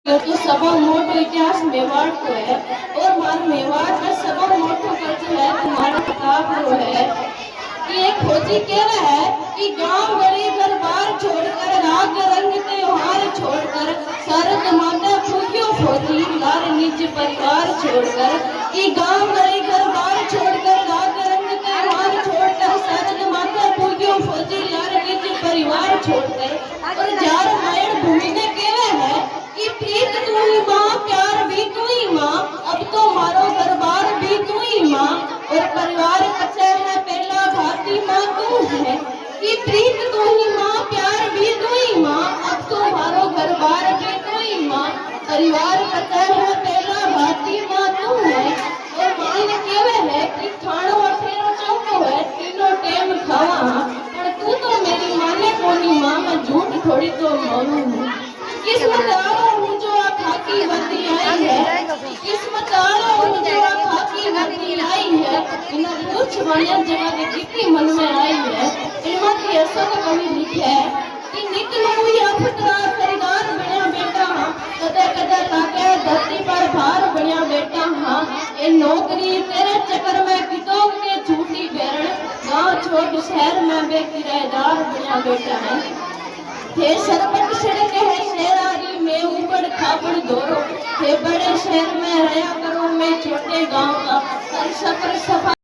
तो सबा मोटो इतिहास मेवाड़ को है और मार मेवाड़ का सबा मोटो कल्चर है तुम्हारा प्रताप को है कि एक फौजी कह रहा है कि गांव गली घर बार छोड़कर राग रंग त्योहार छोड़कर सरद माता पूज्यो फौजी लार निज परिवार छोड़कर कि गांव गली घर बार छोड़कर राग रंग त्योहार छोड़कर सरद माता पूज्यो फौजी लार निज परिवार छोड़कर और जार मायण भूमि ने कहवे है कि प्रीत तू ही माँ प्यार भी तू ही माँ अब तो मारो घर बार भी तू ही माँ और परिवार कच्चा है पहला भाती माँ तू है कि प्रीत तू ही माँ प्यार भी तू ही माँ अब तो मारो घर बार भी तू ही माँ परिवार कच्चा है पहला भाती माँ तू है और माँ ने कहवे है कि खानो अठेरो चौको है तीनों टाइम खावा पर तू तो मेरी माँ ने कोनी माँ मैं झूठ थोड़ी तो मानू किस्मत आलो हूँ जो आ खाकी वर्दी आई है किस्मत आलो हूँ जो आ खाकी वर्दी आई है इन्हें पूछ वालियां जगह के कितनी मन में आई है इनमें की ऐसा तो कभी लिखे है कि नित नूही अफतरा खरीदार बनिया बेटा हाँ कदे कदे ताके धरती पर भार बनिया बेटा हाँ ये नौकरी तेरे चक्कर में कितों के झूठी बेरण गाँव छोड़ शहर में बेकिराएदार बनिया बेटा है थे सरपट सड़क है शहरारी में ऊपर खाबड़ दोरो थे बड़े शहर में रहा करो मैं छोटे गांव का हर सफर सफा